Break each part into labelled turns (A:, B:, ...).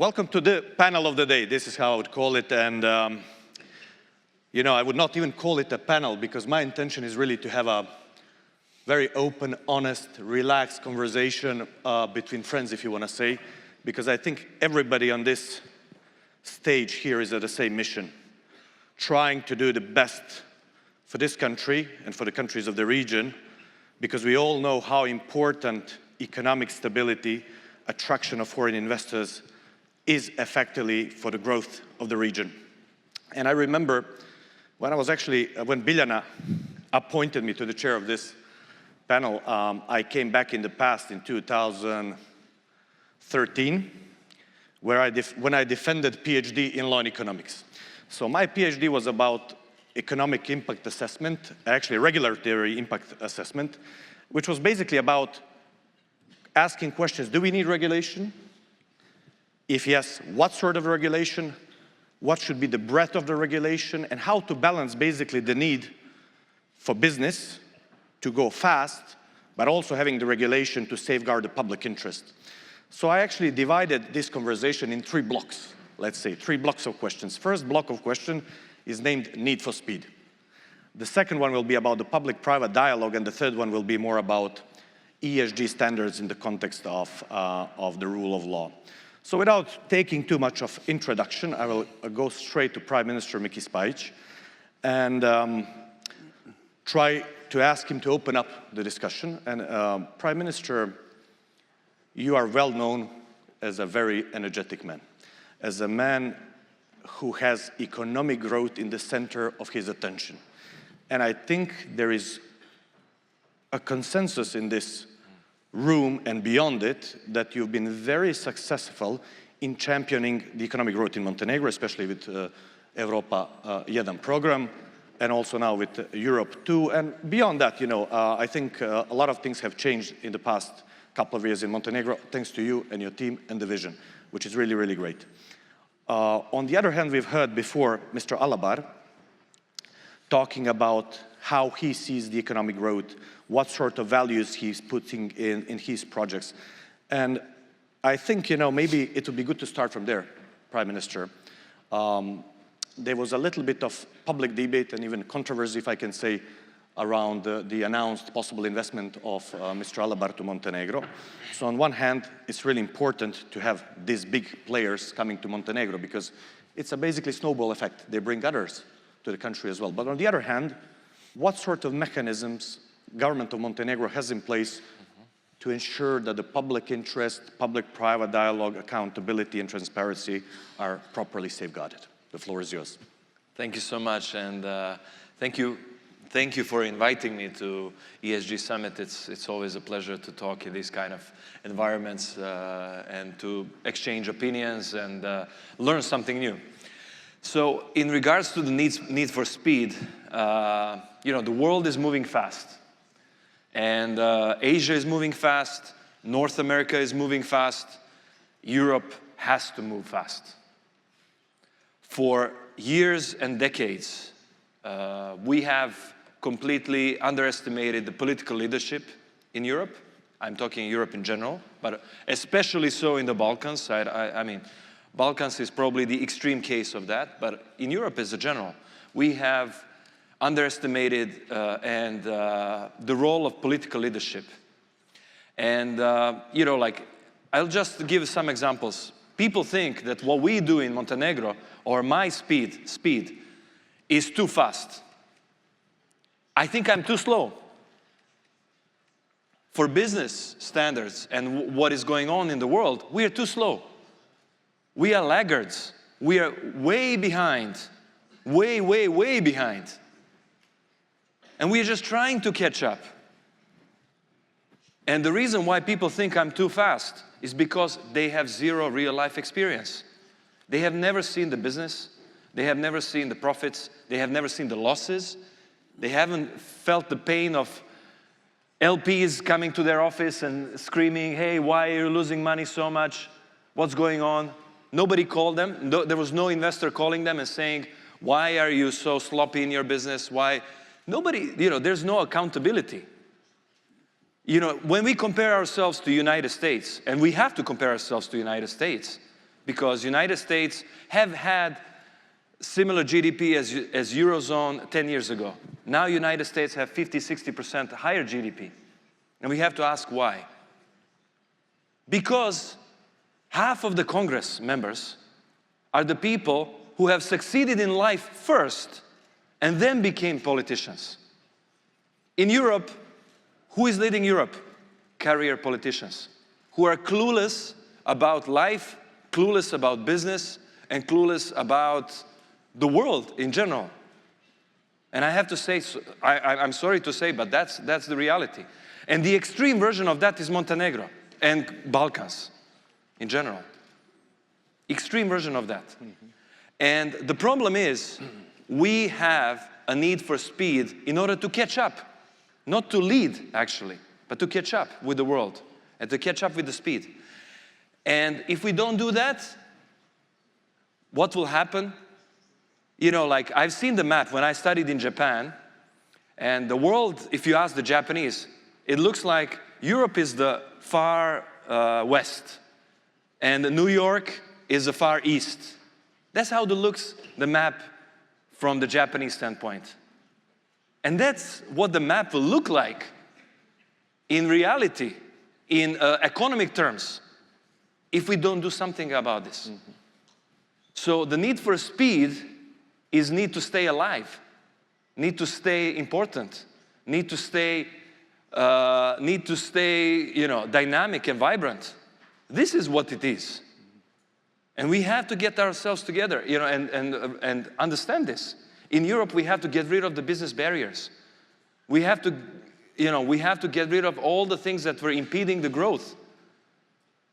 A: Welcome to the panel of the day. This is how I would call it. And, you know, I would not even call it a panel because my intention is really to have a very open, honest, relaxed conversation between friends, if you want to say, because I think everybody on this stage here is at the same mission, trying to do the best for this country and for the countries of the region, because we all know how important economic stability, attraction of foreign investors is effectively for the growth of the region. And I remember when when Biljana appointed me to the chair of this panel, I came back in the past in 2013, when I defended PhD in law and economics. So my PhD was about economic impact assessment, actually regulatory impact assessment, which was basically about asking questions, do we need regulation? If yes, what sort of regulation? What should be the breadth of the regulation? And how to balance basically the need for business to go fast, but also having the regulation to safeguard the public interest. So I actually divided this conversation in 3 blocks, let's say, 3 blocks of questions. First block of question is named need for speed. The second one will be about the public-private dialogue, and the third one will be more about ESG standards in the context of the rule of law. So without taking too much of introduction, I will go straight to Prime Minister Miki Spajic and try to ask him to open up the discussion. And Prime Minister, you are well known as a very energetic man, as a man who has economic growth in the center of his attention. And I think there is a consensus in this room and beyond it that you've been very successful in championing the economic growth in Montenegro, especially with Europa 1 program, and also now with Europe 2. And beyond that, you know, I think a lot of things have changed in the past couple of years in Montenegro, thanks to you and your team and the vision, which is really, really great. On the other hand, we've heard before Mr. Alabar talking about how he sees the economic growth, what sort of values he's putting in his projects. And I think, you know, maybe it would be good to start from there, Prime Minister. There was a little bit of public debate and even controversy, if I can say, around the announced possible investment of Mr. Alabar to Montenegro. So on one hand, it's really important to have these big players coming to Montenegro because it's a basically snowball effect. They bring others to the country as well. But on the other hand, what sort of mechanisms Government of Montenegro has in place to ensure that the public interest, public-private dialogue, accountability and transparency are properly safeguarded? The floor is yours.
B: Thank you so much, and thank you for inviting me to ESG Summit. It's always a pleasure to talk in these kind of environments and to exchange opinions and learn something new. So in regards to the need for speed, you know, the world is moving fast. And Asia is moving fast, North America is moving fast, Europe has to move fast. For years and decades, we have completely underestimated the political leadership in Europe. I'm talking Europe in general, but especially so in the Balkans. I mean, Balkans is probably the extreme case of that, but in Europe as a general, we have underestimated the role of political leadership. And, you know, like, I'll just give some examples. People think that what we do in Montenegro, or my speed is too fast. I think I'm too slow. For business standards and what is going on in the world, we are too slow. We are laggards. We are way behind, way, way, way behind. And we are just trying to catch up. And the reason why people think I'm too fast is because they have zero real-life experience. They have never seen the business. They have never seen the profits. They have never seen the losses. They haven't felt the pain of LPs coming to their office and screaming, hey, why are you losing money so much? What's going on? Nobody called them. There was no investor calling them and saying, why are you so sloppy in your business? Why? Nobody, you know, there's no accountability. You know, when we compare ourselves to the United States, and we have to compare ourselves to the United States, because United States have had similar GDP as Eurozone 10 years ago. Now United States have 50–60% higher GDP. And we have to ask why. Because half of the Congress members are the people who have succeeded in life first and then became politicians. In Europe, who is leading Europe? Career politicians who are clueless about life, clueless about business, and clueless about the world in general. And I have to say, I'm sorry to say, but that's the reality. And the extreme version of that is Montenegro and Balkans in general. Extreme version of that. And the problem is, we have a need for speed in order to catch up. Not to lead, actually, but to catch up with the world and to catch up with the speed. And if we don't do that, what will happen? You know, like I've seen the map when I studied in Japan, and the world, if you ask the Japanese, it looks like Europe is the far west, and New York is the far east. That's how it looks, the map from the Japanese standpoint. And that's what the map will look like in reality, in economic terms, if we don't do something about this. So the need for speed is need to stay alive, need to stay important, need to stay, you know, dynamic and vibrant. This is what it is. And we have to get ourselves together, you know, and understand this. In Europe, we have to get rid of the business barriers. We have to, you know, we have to get rid of all the things that were impeding the growth.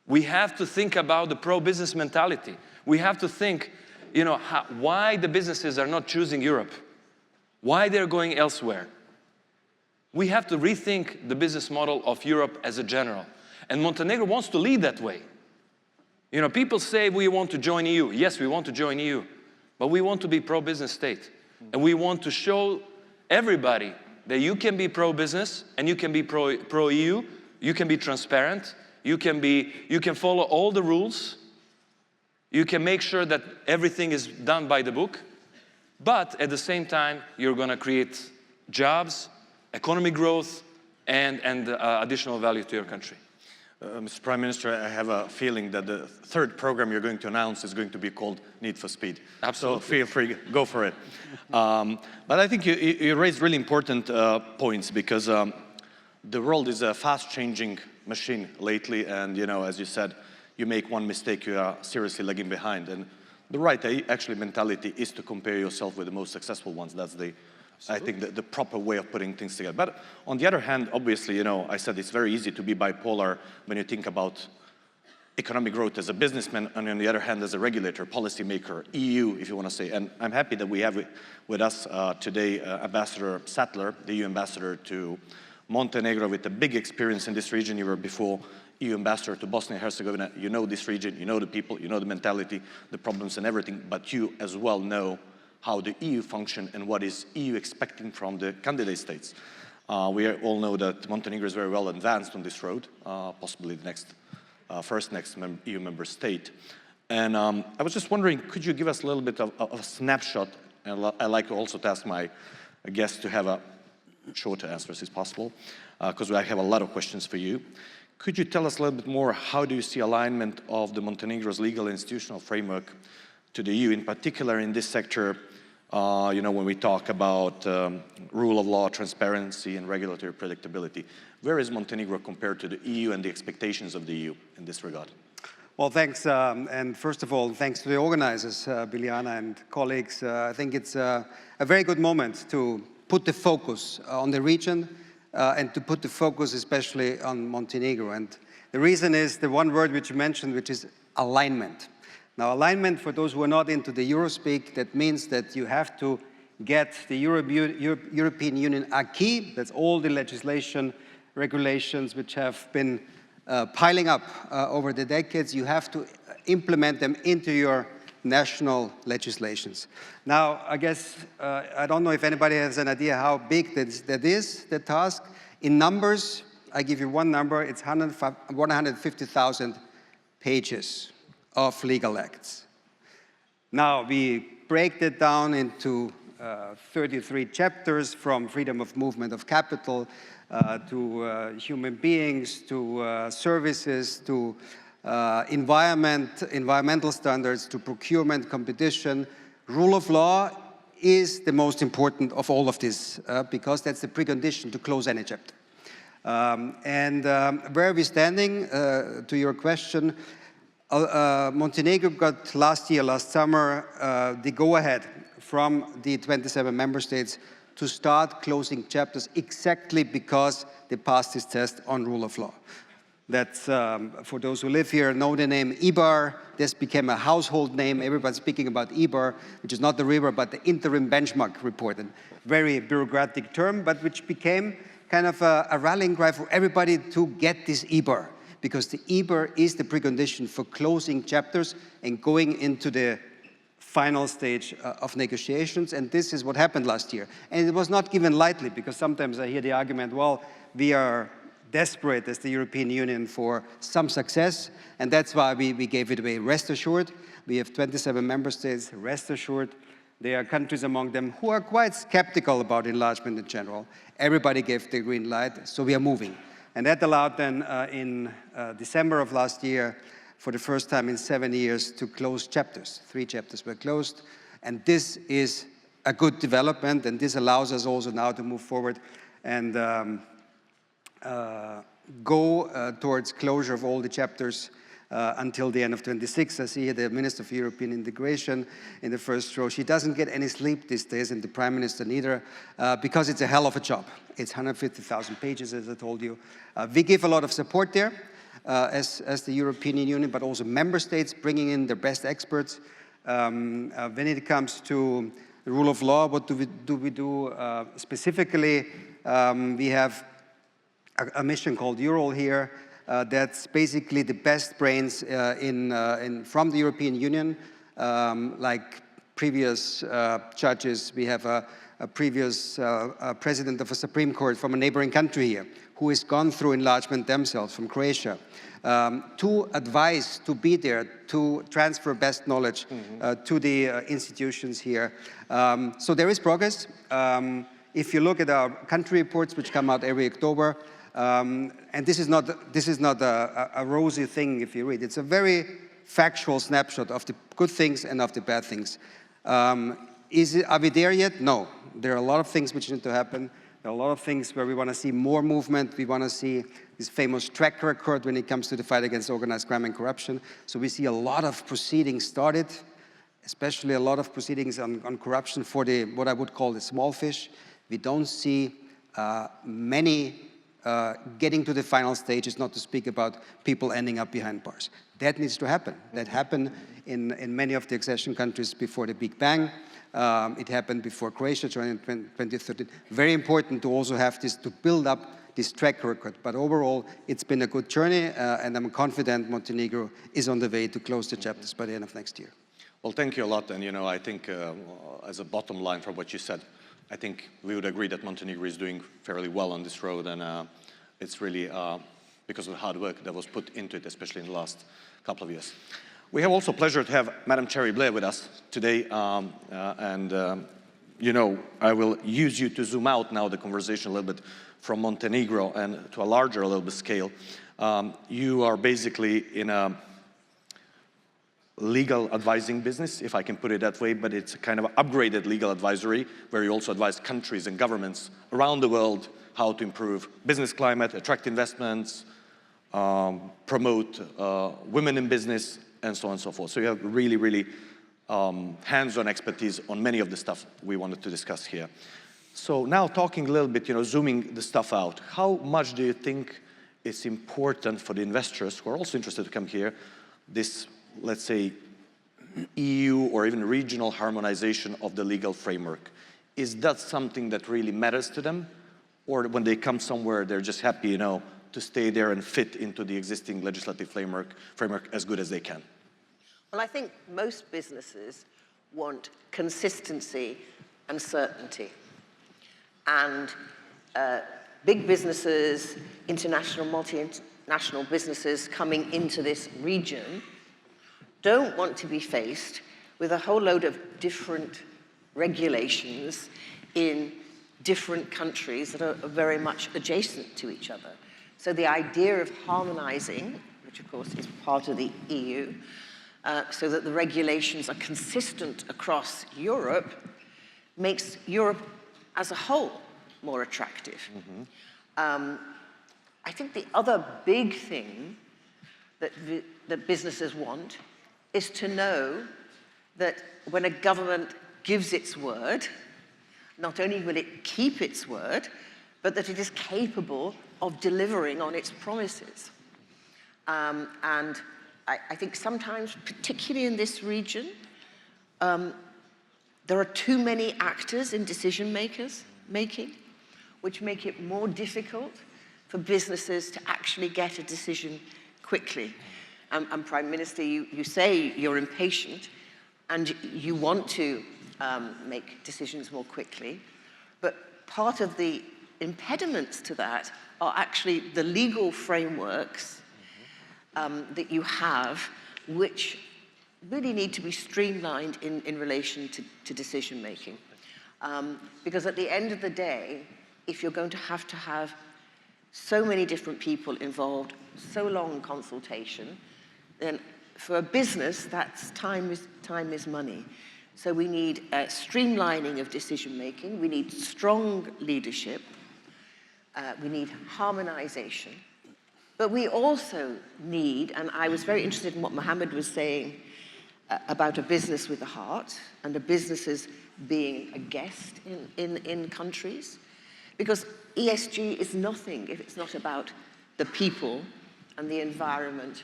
B: We have to think about the pro-business mentality. We have to think, you know, why the businesses are not choosing Europe, why they're going elsewhere. We have to rethink the business model of Europe as a general. And Montenegro wants to lead that way. You know, people say we want to join EU. Yes, we want to join EU, but we want to be pro-business state. And we want to show everybody that you can be pro-business and you can be pro-EU, you can be transparent, you can follow all the rules, you can make sure that everything is done by the book, but at the same time, you're going to create jobs, economic growth, and additional value to your country.
A: Mr. Prime Minister, I have a feeling that the third program you're going to announce is going to be called Need for Speed.
B: Absolutely.
A: So feel free, go for it. But I think you raised really important points, because the world is a fast-changing machine lately, and you know, as you said, you make one mistake, you are seriously lagging behind. And the right actually mentality is to compare yourself with the most successful ones. That's the, I think, the proper way of putting things together. But on the other hand, obviously, you know, I said it's very easy to be bipolar when you think about economic growth as a businessman, and on the other hand, as a regulator, policymaker, EU, if you want to say. And I'm happy that we have with us today Ambassador Sattler, the EU ambassador to Montenegro, with a big experience in this region. You were before EU ambassador to Bosnia and Herzegovina. You know this region, you know the people, you know the mentality, the problems and everything, but you as well know how the EU function and what is EU expecting from the candidate states. We all know that Montenegro is very well advanced on this road, possibly the next, first EU member state. And I was just wondering, could you give us a little bit of a snapshot? And I like also to ask my guests to have a shorter answers if possible, because I have a lot of questions for you. Could you tell us a little bit more, how do you see alignment of the Montenegro's legal and institutional framework to the EU, in particular in this sector, you know, when we talk about rule of law, transparency, and regulatory predictability? Where is Montenegro compared to the EU and the expectations of the EU in this regard?
C: Well, thanks. And first of all, thanks to the organizers, Biljana and colleagues. I think it's a very good moment to put the focus on the region and to put the focus especially on Montenegro. And the reason is the one word which you mentioned, which is alignment. Now, alignment, for those who are not into the Eurospeak, that means that you have to get the European Union acquis, that's all the legislation, regulations which have been piling up over the decades, you have to implement them into your national legislations. Now, I guess, I don't know if anybody has an idea how big that is, the task. In numbers, I give you one number, it's 150,000 pages of legal acts. Now, we break that down into 33 chapters, from freedom of movement of capital to human beings, to services, to environmental standards, to procurement, competition. Rule of law is the most important of all of this because that's the precondition to close any chapter. Where are we standing? To your question, Montenegro got last summer, the go-ahead from the 27 member states to start closing chapters exactly because they passed this test on rule of law. That's, for those who live here, know the name EBAR. This became a household name. Everybody's speaking about EBAR, which is not the river, but the interim benchmark report. A very bureaucratic term, but which became kind of a rallying cry for everybody to get this EBAR, because the EBAR is the precondition for closing chapters and going into the final stage of negotiations, and this is what happened last year. And it was not given lightly, because sometimes I hear the argument, well, we are desperate as the European Union for some success, and that's why we gave it away. Rest assured, we have 27 member states. Rest assured, there are countries among them who are quite skeptical about enlargement in general. Everybody gave the green light, so we are moving. And that allowed then in December of last year, for the first time in 7 years, to close chapters. 3 chapters were closed, and this is a good development, and this allows us also now to move forward and go towards closure of all the chapters until the end of 26. I see here the Minister for European Integration in the first row. She doesn't get any sleep these days, and the Prime Minister neither, because it's a hell of a job. It's 150,000 pages, as I told you. We give a lot of support there as the European Union, but also member states bringing in their best experts. When it comes to the rule of law, what do we do specifically? We have a mission called Eurol here. That's basically the best brains from the European Union, like previous judges. We have a previous president of a Supreme Court from a neighboring country here, who has gone through enlargement themselves, from Croatia, to advise, to be there, to transfer best knowledge to the institutions here. So there is progress. If you look at our country reports, which come out every October, and this is not a rosy thing if you read. It's a very factual snapshot of the good things and of the bad things. Are we there yet? No. There are a lot of things which need to happen. There are a lot of things where we want to see more movement. We want to see this famous track record when it comes to the fight against organized crime and corruption. So we see a lot of proceedings started, especially a lot of proceedings on corruption for what I would call the small fish. We don't see many getting to the final stages, not to speak about people ending up behind bars. That needs to happen. That happened in many of the accession countries before the Big Bang. It happened before Croatia joined in 2013. Very important to also have this, to build up this track record. But overall, it's been a good journey, and I'm confident Montenegro is on the way to close the chapters by the end of next year.
A: Well, thank you a lot. And I think as a bottom line from what you said, I think we would agree that Montenegro is doing fairly well on this road, and it's really because of the hard work that was put into it, especially in the last couple of years. We have also pleasure to have Madam Cherry Blair with us today, and I will use you to zoom out now the conversation a little bit from Montenegro and to a larger little bit scale. You are basically in a legal advising business, if I can put it that way, but it's a kind of upgraded legal advisory where you also advise countries and governments around the world how to improve business climate, attract investments, promote women in business, and so on and so forth. So you have really, really hands-on expertise on many of the stuff we wanted to discuss here. So now talking a little bit, zooming the stuff out, how much do you think it's important for the investors who are also interested to come here, this, let's say, EU or even regional harmonization of the legal framework? Is that something that really matters to them? Or when they come somewhere, they're just happy, to stay there and fit into the existing legislative framework as good as they can?
D: Well, I think most businesses want consistency and certainty. And big businesses, international, multinational businesses coming into this region don't want to be faced with a whole load of different regulations in different countries that are very much adjacent to each other. So the idea of harmonizing, which of course is part of the EU, so that the regulations are consistent across Europe, makes Europe as a whole more attractive. I think the other big thing that businesses want is to know that when a government gives its word, not only will it keep its word, but that it is capable of delivering on its promises. And I think sometimes, particularly in this region, there are too many actors in decision-making, which make it more difficult for businesses to actually get a decision quickly. And Prime Minister, you say you're impatient and you want to make decisions more quickly, but part of the impediments to that are actually the legal frameworks that you have, which really need to be streamlined in relation to decision-making. Because at the end of the day, if you're going to have so many different people involved, so long consultation, then for a business, that's time is money. So we need a streamlining of decision-making, we need strong leadership, we need harmonization, but we also need, and I was very interested in what Mohammed was saying about a business with a heart, and a businesses being a guest in countries, because ESG is nothing if it's not about the people and the environment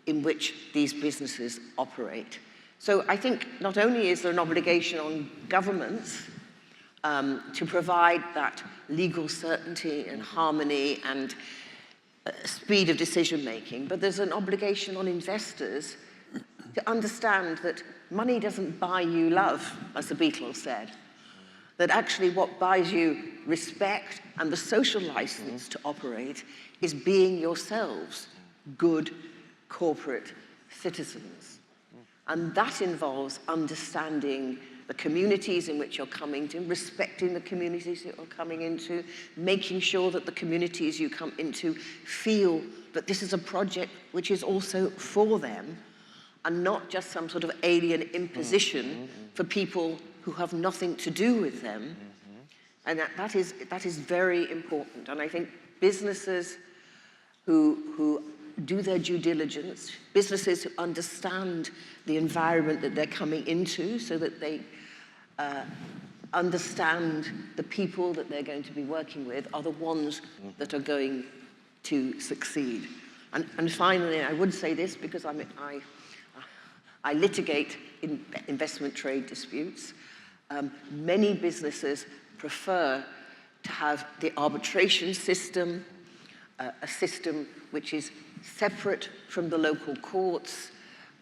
D: in which these businesses operate. So I think not only is there an obligation on governments to provide that legal certainty and harmony and speed of decision-making, but there's an obligation on investors to understand that money doesn't buy you love, as the Beatles said. That actually what buys you respect and the social license to operate is being yourselves good corporate citizens. And that involves understanding the communities in which you're coming to, respecting the communities that you're coming into, making sure that the communities you come into feel that this is a project which is also for them, and not just some sort of alien imposition for people who have nothing to do with them. And that is very important. And I think businesses who do their due diligence, businesses who understand the environment that they're coming into so that they understand the people that they're going to be working with are the ones that are going to succeed. And finally, I would say this because I litigate in investment trade disputes. Many businesses prefer to have the arbitration system, a system which is separate from the local courts,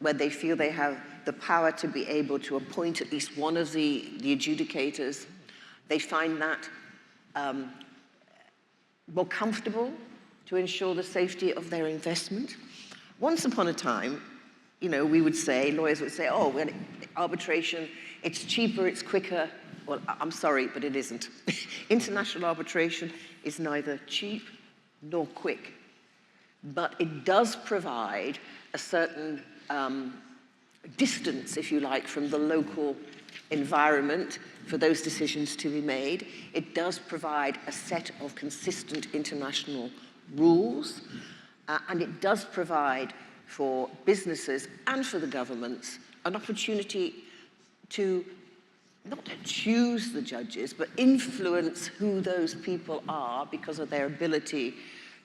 D: where they feel they have the power to be able to appoint at least one of the adjudicators. They find that more comfortable to ensure the safety of their investment. Once upon a time, you know, we would say, lawyers would say, oh, well, arbitration, it's cheaper, it's quicker. Well, I'm sorry, but it isn't. International arbitration is neither cheap nor quick, but it does provide a certain distance, if you like, from the local environment for those decisions to be made. It does provide a set of consistent international rules, and it does provide for businesses and for the governments an opportunity to not to choose the judges, but influence who those people are because of their ability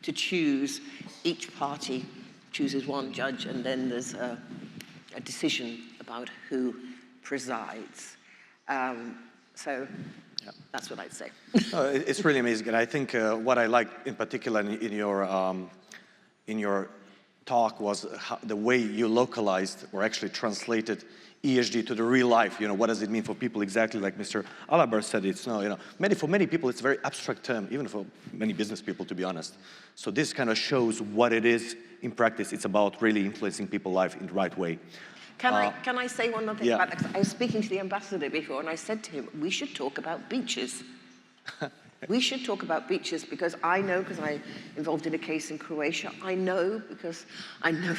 D: to choose. Each party chooses one judge, and then there's a decision about who presides. So that's what I'd say.
A: It's really amazing, and I think what I like in particular in your talk was the way you localized or actually translated ESG to the real life. You know, what does it mean for people exactly like Mr. Alabar said? It's no, you know, for many people it's a very abstract term, even for many business people, to be honest. So this kind of shows what it is in practice. It's about really influencing people's life in the right way.
D: Can I say one other thing about that? 'Cause I was speaking to the ambassador before, and I said to him, we should talk about beaches. We should talk about beaches because I know, because I'm involved in a case in Croatia, I know because I know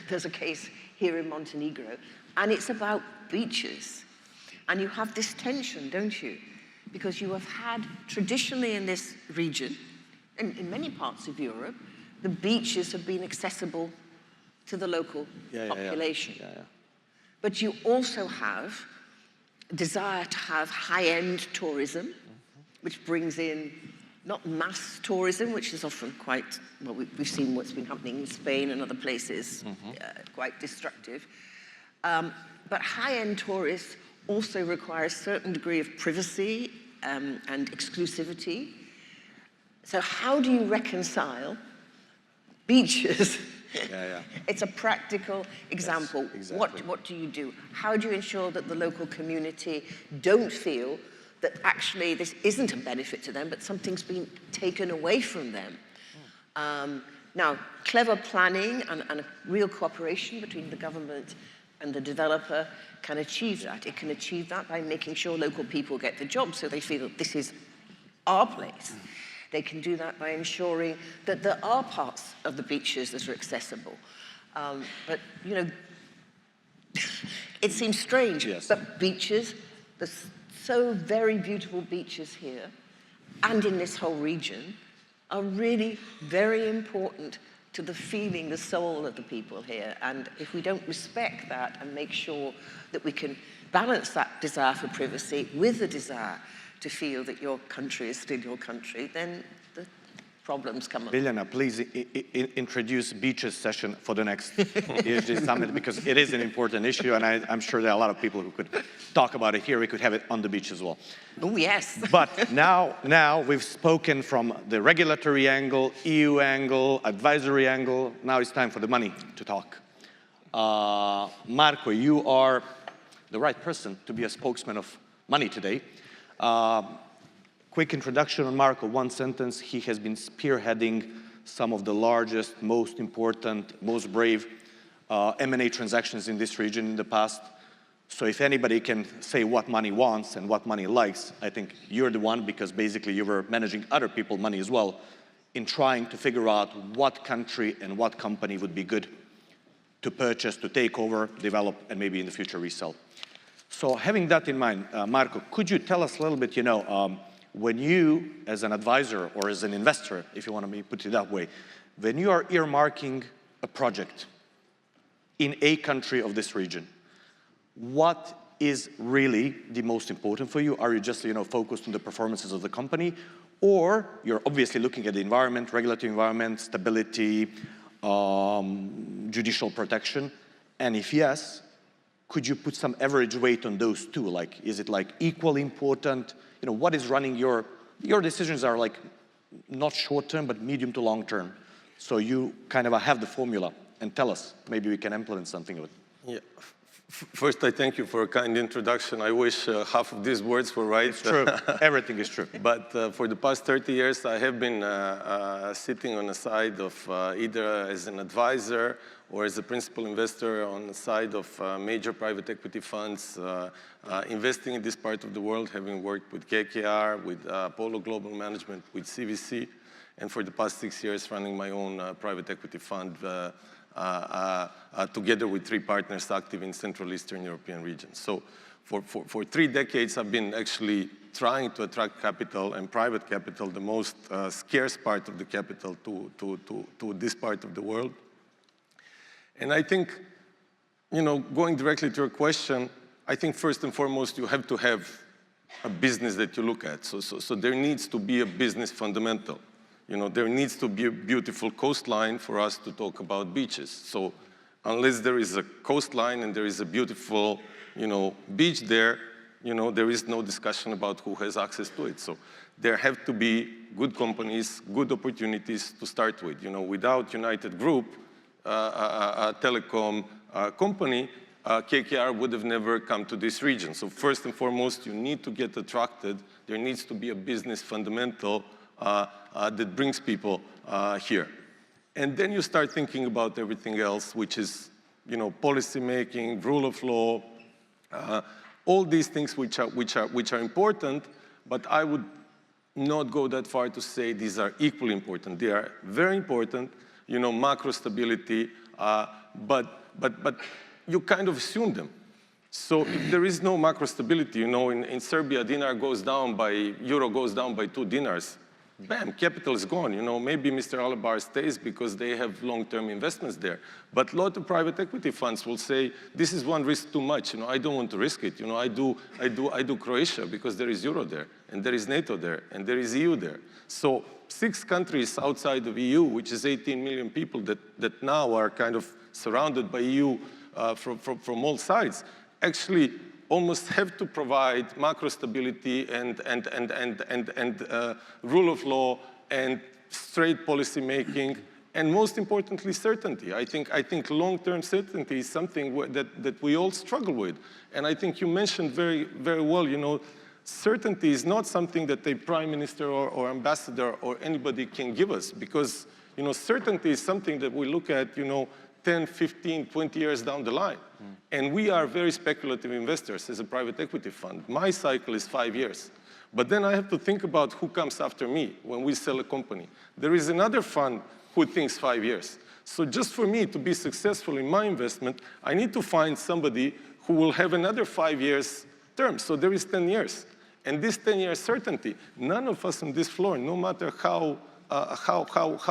D: there's a case here in Montenegro, and it's about beaches. And you have this tension, don't you? Because you have had, traditionally in this region, and in many parts of Europe, the beaches have been accessible to the local population. But you also have a desire to have high-end tourism, which brings in not mass tourism, which is often quite, well, we've seen what's been happening in Spain and other places, quite destructive. But high-end tourists also require a certain degree of privacy and exclusivity. So how do you reconcile beaches? It's a practical example.
A: Yes, exactly.
D: What do you do? How do you ensure that the local community don't feel that actually this isn't a benefit to them, but something's been taken away from them? Now, clever planning and a real cooperation between the government and the developer can achieve that. It can achieve that by making sure local people get the job so they feel that this is our place. They can do that by ensuring that there are parts of the beaches that are accessible. But, you know, it seems strange, but beaches, there's so very beautiful beaches here and in this whole region are really very important to the feeling, the soul of the people here. And if we don't respect that and make sure that we can balance that desire for privacy with the desire to feel that your country is still your country, then the problems come up.
A: Biljana, please introduce beaches session for the next ESG Summit, because it is an important issue, and I'm sure there are a lot of people who could talk about it here. We could have it on the beach as well.
D: Oh, yes.
A: But now we've spoken from the regulatory angle, EU angle, advisory angle. Now it's time for the money to talk. Marco, you are the right person to be a spokesman of money today. Quick introduction on Marco, one sentence. He has been spearheading some of the largest, most important, most brave M&A transactions in this region in the past. So if anybody can say what money wants and what money likes, I think you're the one, because basically you were managing other people's money as well in trying to figure out what country and what company would be good to purchase, to take over, develop, and maybe in the future resell. So having that in mind, Marco, could you tell us a little bit, you know, when you, as an advisor or as an investor, if you want to put it that way, when you are earmarking a project in a country of this region, what is really the most important for you? Are you just, you know, focused on the performances of the company, or you're obviously looking at the environment, regulatory environment, stability, judicial protection? And if yes, could you put some average weight on those two? Like, is it like equally important? You know, what is running your decisions are like not short term, but medium to long term. So you kind of have the formula, and tell us, maybe we can implement something of it.
E: Yeah. First, I thank you for a kind introduction. I wish half of these words were right.
A: It's true. Everything is true.
E: But for the past 30 years, I have been sitting on the side of either as an advisor or as a principal investor on the side of major private equity funds, investing in this part of the world, having worked with KKR, with Apollo Global Management, with CVC, and for the past 6 years running my own private equity fund together with 3 partners active in Central Eastern European region. So for 3 decades, I've been actually trying to attract capital and private capital, the most scarce part of the capital, to this part of the world. And I think, you know, going directly to your question, I think first and foremost, you have to have a business that you look at. So there needs to be a business fundamental. You know, there needs to be a beautiful coastline for us to talk about beaches. So unless there is a coastline and there is a beautiful, you know, beach there, you know, there is no discussion about who has access to it. So there have to be good companies, good opportunities to start with. You know, without United Group, a telecom company, KKR would have never come to this region. So first and foremost, you need to get attracted. There needs to be a business fundamental that brings people here. And then you start thinking about everything else, which is policy making, rule of law, all these things which are important, but I would not go that far to say these are equally important. They are very important, macro stability, but you kind of assume them. So if there is no macro stability, in Serbia, euro goes down by 2 dinars, bam, capital is gone. Maybe Mr. Alabar stays because they have long-term investments there. But a lot of private equity funds will say, this is one risk too much. I don't want to risk it. I do Croatia because there is euro there, and there is NATO there, and there is EU there. So 6 countries outside of EU, which is 18 million people that now are kind of surrounded by EU from all sides, actually almost have to provide macro stability and rule of law and straight policy making, and most importantly, certainty. I think long-term certainty is something that we all struggle with. And I think you mentioned very, very well, certainty is not something that a prime minister or ambassador or anybody can give us, because, certainty is something that we look at, 10, 15, 20 years down the line. And we are very speculative investors as a private equity fund. My cycle is 5 years. But then I have to think about who comes after me when we sell a company. There is another fund who thinks 5 years. So just for me to be successful in my investment, I need to find somebody who will have another 5 years term. So there is 10 years. And this 10-year certainty, none of us on this floor, no matter how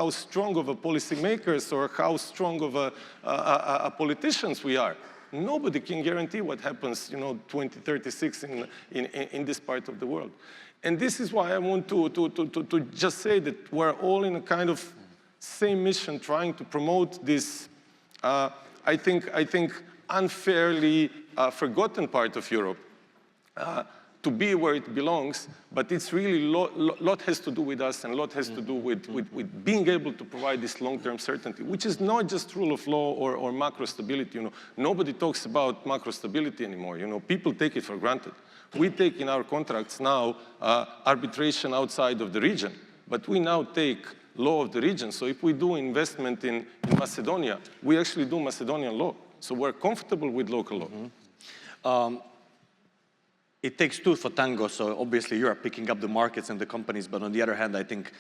E: strong of a policymakers or how strong of a politicians we are, nobody can guarantee what happens, 2036 in this part of the world. And this is why I want to just say that we're all in a kind of same mission, trying to promote this, I think unfairly forgotten part of Europe. To be where it belongs, but it's really lot has to do with us, and a lot has to do with being able to provide this long-term certainty, which is not just rule of law or macro stability. Nobody talks about macro stability anymore. People take it for granted. We take in our contracts now arbitration outside of the region, but we now take law of the region. So if we do investment in Macedonia, we actually do Macedonian law. So we're comfortable with local law.
A: Mm-hmm. It takes two for tango, so obviously you are picking up the markets and the companies, but on the other hand, I think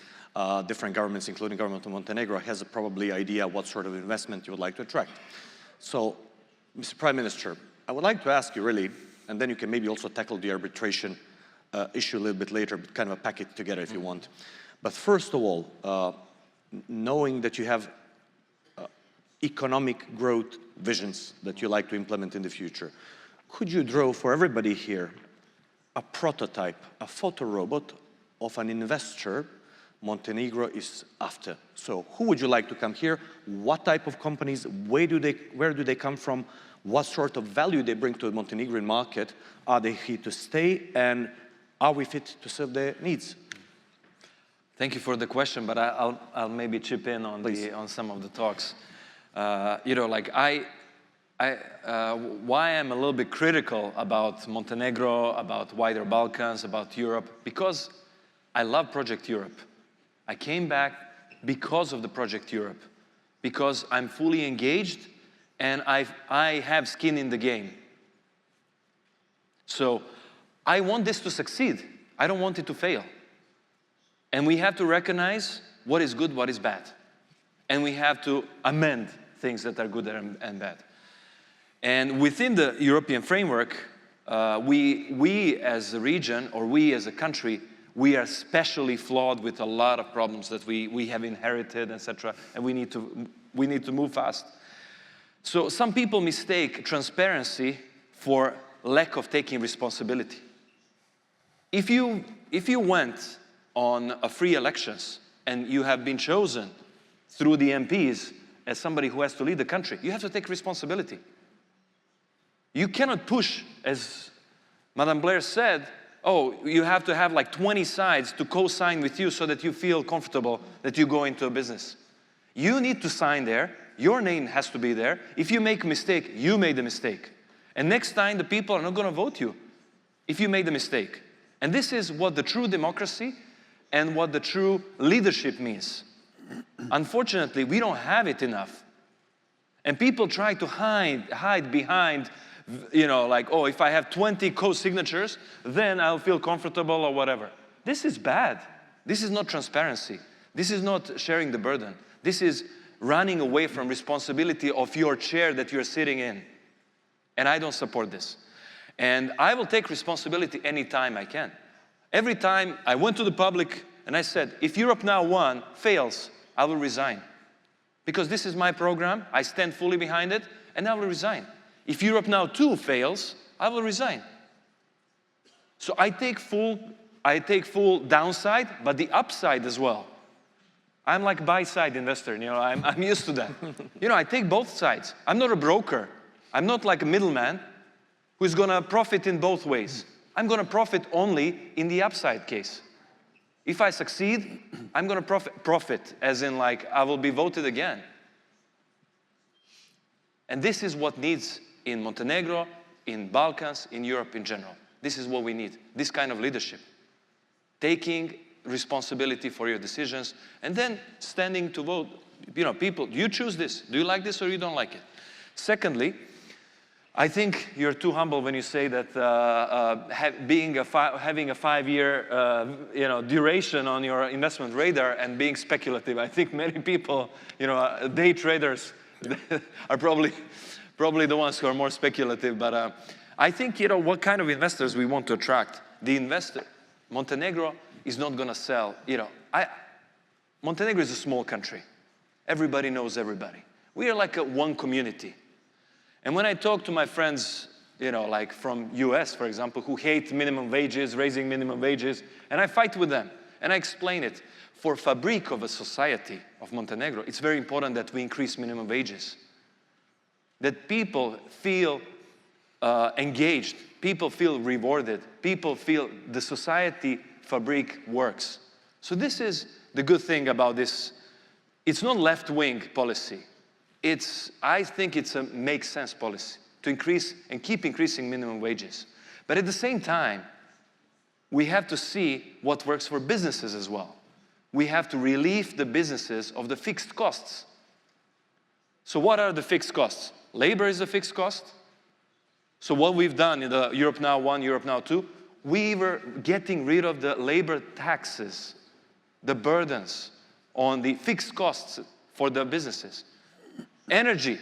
A: different governments, including Government of Montenegro, has a probably idea what sort of investment you would like to attract. So, Mr. Prime Minister, I would like to ask you really, and then you can maybe also tackle the arbitration issue a little bit later, but kind of a package together if you want. But first of all, knowing that you have economic growth visions that you like to implement in the future, could you draw for everybody here a prototype, a photo robot of an investor Montenegro is after? So who would you like to come here? What type of companies? Where do they come from? What sort of value they bring to the Montenegrin market? Are they here to stay? And are we fit to serve their needs?
B: Thank you for the question, but I'll maybe chip in on some of the talks. Why I'm a little bit critical about Montenegro, about wider Balkans, about Europe, because I love Project Europe. I came back because of the Project Europe, because I'm fully engaged and I have skin in the game. So I want this to succeed. I don't want it to fail. And we have to recognize what is good, what is bad. And we have to amend things that are good and bad. And within the European framework, we as a region, or we as a country, we are especially flawed with a lot of problems that we have inherited, etc. And we need to move fast. So some people mistake transparency for lack of taking responsibility. If you went on a free elections and you have been chosen through the MPs as somebody who has to lead the country, you have to take responsibility. You cannot push, as Madam Blair said, oh, you have to have like 20 sides to co-sign with you so that you feel comfortable that you go into a business. You need to sign there. Your name has to be there. If you make a mistake, you made a mistake. And next time, the people are not going to vote you if you made a mistake. And this is what the true democracy and what the true leadership means. Unfortunately, we don't have it enough. And people try to hide behind, you know, like, oh, if I have 20 co-signatures, then I'll feel comfortable or whatever. This is bad. This is not transparency. This is not sharing the burden. This is running away from responsibility of your chair that you're sitting in. And I don't support this. And I will take responsibility anytime I can. Every time I went to the public and I said, if Europe Now 1 fails, I will resign. Because this is my program, I stand fully behind it, and I will resign. If Europe Now 2 fails, I will resign. So I take full downside, but the upside as well. I'm like buy-side investor, you know, I'm used to that. You know, I take both sides. I'm not a broker. I'm not like a middleman who's gonna profit in both ways. I'm gonna profit only in the upside case. If I succeed, I'm gonna profit as in like I will be voted again. And this is what needs in Montenegro, in Balkans, in Europe in general. This is what we need, this kind of leadership. Taking responsibility for your decisions and then standing to vote. You know, people, you choose this. Do you like this or you don't like it? Secondly, I think you're too humble when you say that having a 5-year you know, duration on your investment radar and being speculative. I think many people, you know, day traders are probably the ones who are more speculative. But I think, you know, what kind of investors we want to attract. The investor, Montenegro is not going to sell. You know, Montenegro is a small country. Everybody knows everybody. We are like one community. And when I talk to my friends, you know, like from US, for example, who hate minimum wages, raising minimum wages, and I fight with them, and I explain it. For fabric of a society of Montenegro, it's very important that we increase minimum wages. That people feel engaged, people feel rewarded, people feel the society fabric works. So this is the good thing about this. It's not left-wing policy. I think it's a make sense policy to increase and keep increasing minimum wages. But at the same time, we have to see what works for businesses as well. We have to relieve the businesses of the fixed costs. So what are the fixed costs? Labor is a fixed cost. So what we've done in the Europe Now 1, Europe Now 2, we were getting rid of the labor taxes, the burdens on the fixed costs for the businesses. Energy.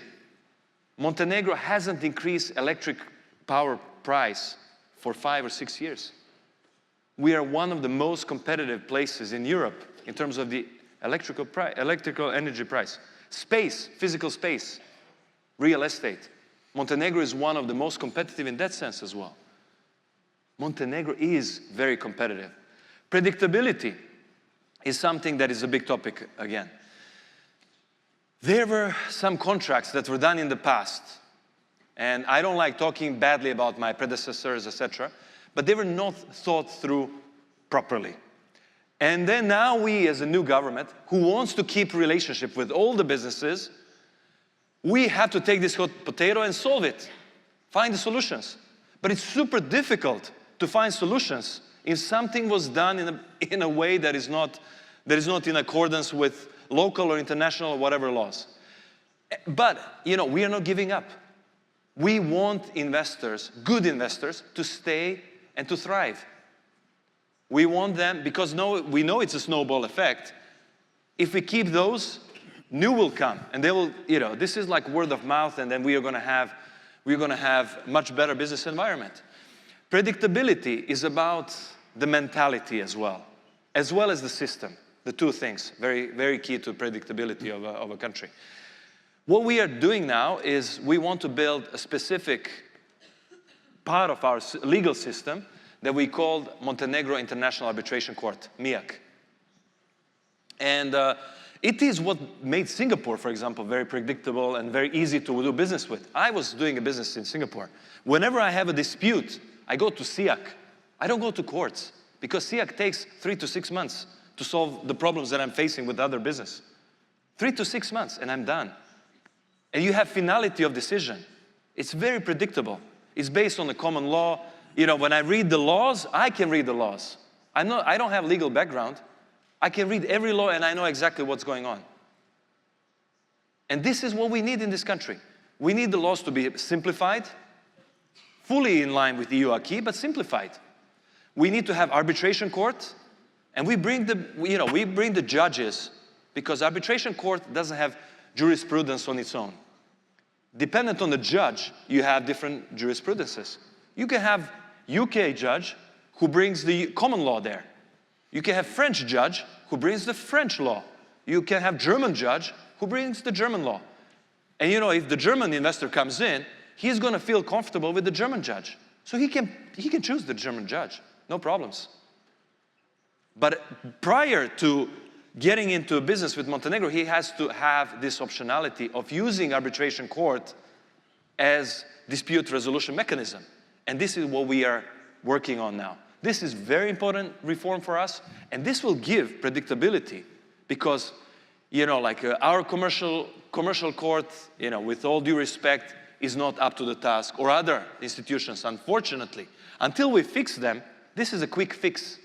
B: Montenegro hasn't increased electric power price for 5 or 6 years. We are one of the most competitive places in Europe in terms of the electrical energy price. Space, physical space, real estate. Montenegro is one of the most competitive in that sense as well. Montenegro is very competitive. Predictability is something that is a big topic again. There were some contracts that were done in the past, and I don't like talking badly about my predecessors, etc., but they were not thought through properly. And then now we, as a new government, who wants to keep relationship with all the businesses, we have to take this hot potato and solve it, find the solutions. But it's super difficult to find solutions if something was done in a way that is not in accordance with local or international or whatever laws. But, you know, we are not giving up. We want investors, good investors, to stay and to thrive. We want them, because we know it's a snowball effect. If we keep those, new will come, and they will, you know, this is like word of mouth, and then we're going to have much better business environment. Predictability is about the mentality as well as the system. The two things, very, very key to predictability of a country. What we are doing now is we want to build a specific part of our legal system that we called Montenegro International Arbitration Court, MIAC. And it is what made Singapore, for example, very predictable and very easy to do business with. I was doing a business in Singapore. Whenever I have a dispute, I go to SIAC. I don't go to courts, because SIAC takes 3 to 6 months to solve the problems that I'm facing with other business. 3 to 6 months, and I'm done. And you have finality of decision. It's very predictable. It's based on the common law. You know, when I read the laws, I can read the laws. I don't have legal background. I can read every law and I know exactly what's going on. And this is what we need in this country. We need the laws to be simplified, fully in line with EU acquis, but simplified. We need to have arbitration court, and we bring the judges, because arbitration court doesn't have jurisprudence on its own. Dependent on the judge, you have different jurisprudences. You can have UK judge who brings the common law there. You can have French judge who brings the French law. You can have German judge who brings the German law. And if the German investor comes in, he's going to feel comfortable with the German judge. So he can choose the German judge, no problems. But prior to getting into a business with Montenegro, he has to have this optionality of using arbitration court as dispute resolution mechanism. And this is what we are working on now. This is very important reform for us, and this will give predictability, because our commercial court, with all due respect, is not up to the task, or other institutions, unfortunately. Until we fix them, this is a quick fix.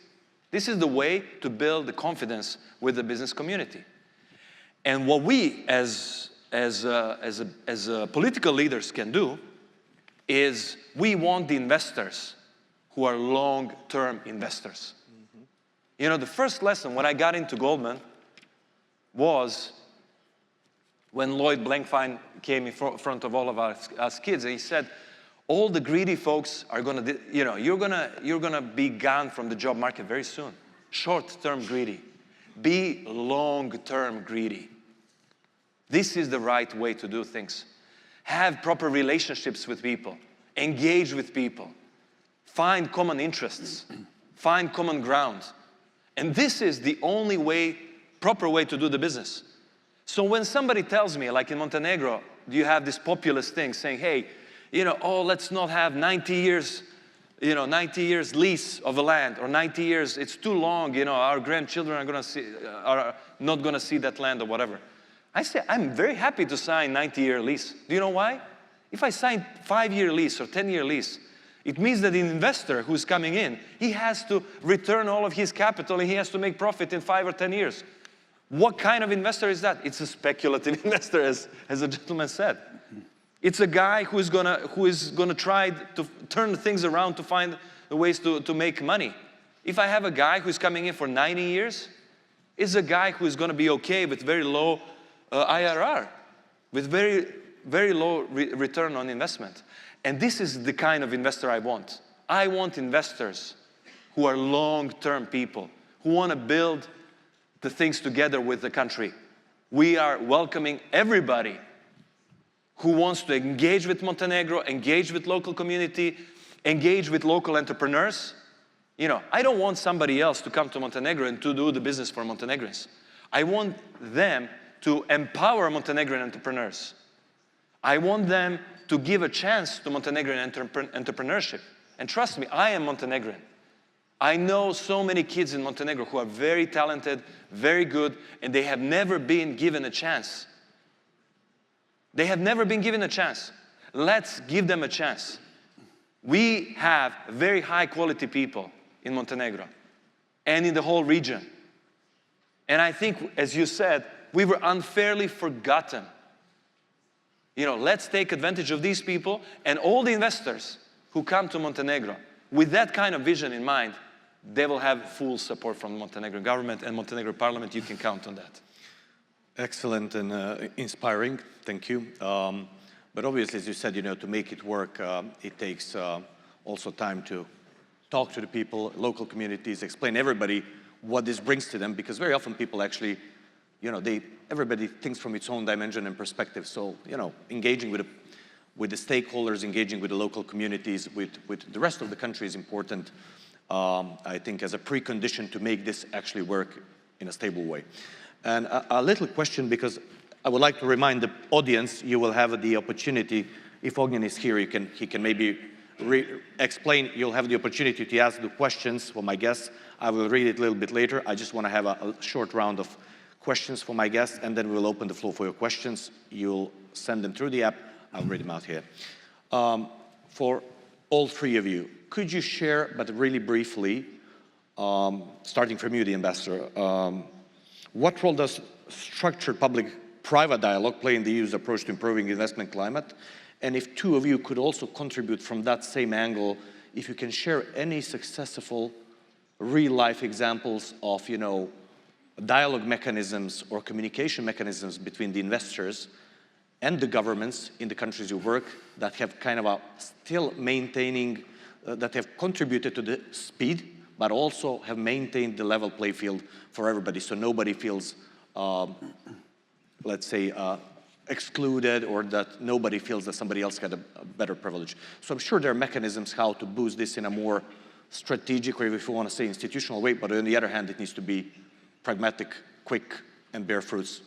B: This is the way to build the confidence with the business community. And what we, as political leaders, can do is we want the investors who are long-term investors. The first lesson when I got into Goldman was when Lloyd Blankfein came in front of all of us kids, and he said, all the greedy folks are going to, you're going to be gone from the job market very soon. Short-term greedy. Be long-term greedy. This is the right way to do things. Have proper relationships with people. Engage with people. Find common interests. Find common ground. And this is the only way, proper way to do the business. So when somebody tells me, like in Montenegro, you have this populist thing saying, hey, let's not have 90 years lease of a land, or 90 years, it's too long, our grandchildren are not going to see that land, or whatever. I say, I'm very happy to sign 90-year lease. Do you know why? If I sign 5-year lease or 10-year lease, it means that the investor who's coming in, he has to return all of his capital, and he has to make profit in 5 or 10 years. What kind of investor is that? It's a speculative investor, as the gentleman said. It's a guy who is gonna try to turn things around to find the ways to make money. If I have a guy who's coming in for 90 years, it's a guy who is gonna be okay with very low IRR, with very, very low return on investment. And this is the kind of investor I want. I want investors who are long-term people, who wanna build the things together with the country. We are welcoming everybody who wants to engage with Montenegro, engage with local community, engage with local entrepreneurs. I don't want somebody else to come to Montenegro and to do the business for Montenegrins. I want them to empower Montenegrin entrepreneurs. I want them to give a chance to Montenegrin entrepreneurship. And trust me, I am Montenegrin. I know so many kids in Montenegro who are very talented, very good, and they have never been given a chance. They have never been given a chance. Let's give them a chance. We have very high quality people in Montenegro and in the whole region. And I think, as you said, we were unfairly forgotten. Let's take advantage of these people, and all the investors who come to Montenegro with that kind of vision in mind, they will have full support from the Montenegrin government and Montenegro parliament. You can count on that.
A: Excellent and inspiring, thank you. But obviously, as you said, to make it work, it takes also time to talk to the people, local communities, explain everybody what this brings to them, because very often people actually, everybody thinks from its own dimension and perspective. So, engaging with the stakeholders, engaging with the local communities, with the rest of the country is important, I think, as a precondition to make this actually work in a stable way. And a little question, because I would like to remind the audience, you will have the opportunity, if Ognjen is here, he can maybe explain, you'll have the opportunity to ask the questions for my guests. I will read it a little bit later. I just want to have a short round of questions for my guests, and then we'll open the floor for your questions. You'll send them through the app. I'll read them out here. For all three of you, could you share, but really briefly, starting from you, the ambassador, what role does structured public private dialogue, playing the EU's approach to improving investment climate. And if two of you could also contribute from that same angle, if you can share any successful real-life examples of, dialogue mechanisms or communication mechanisms between the investors and the governments in the countries you work that have kind of still maintaining, that have contributed to the speed, but also have maintained the level play field for everybody, so nobody feels, let's say, excluded, or that nobody feels that somebody else had a better privilege. So I'm sure there are mechanisms how to boost this in a more strategic, or if you want to say institutional way, but on the other hand, it needs to be pragmatic, quick, and bear fruits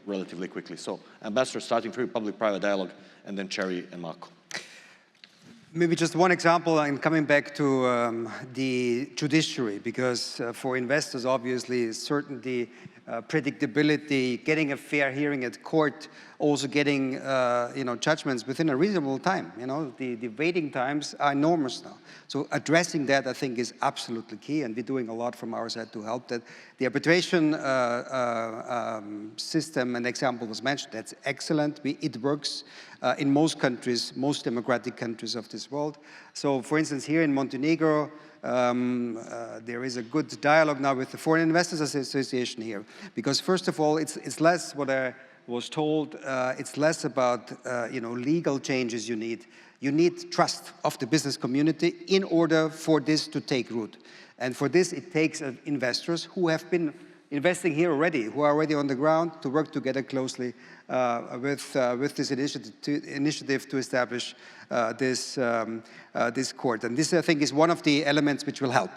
A: relatively quickly. So Ambassador, starting through public-private dialogue, and then Cherry and Marco.
C: Maybe just one example, and coming back to the judiciary, because for investors, obviously, certainty, predictability, getting a fair hearing at court, also getting judgments within a reasonable time. The waiting times are enormous now. So addressing that, I think, is absolutely key, and we're doing a lot from our side to help that. The arbitration system and example was mentioned. That's excellent. It works in most countries, most democratic countries of this world. So, for instance, here in Montenegro, there is a good dialogue now with the Foreign Investors Association here, because first of all, it's less what I was told. It's less about legal changes you need. You need trust of the business community in order for this to take root. And for this, it takes investors who have been investing here already, who are already on the ground, to work together closely with this initiative to establish this court. And this, I think, is one of the elements which will help.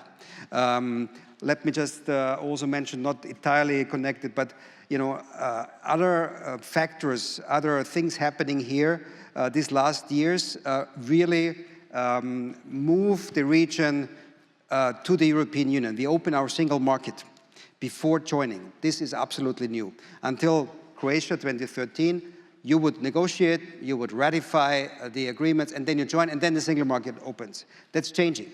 C: Let me just also mention, not entirely connected, but other factors, other things happening here these last years really move the region to the European Union. We open our single market before joining. This is absolutely new. Until Croatia 2013, you would negotiate, you would ratify the agreements, and then you join, and then the single market opens. That's changing.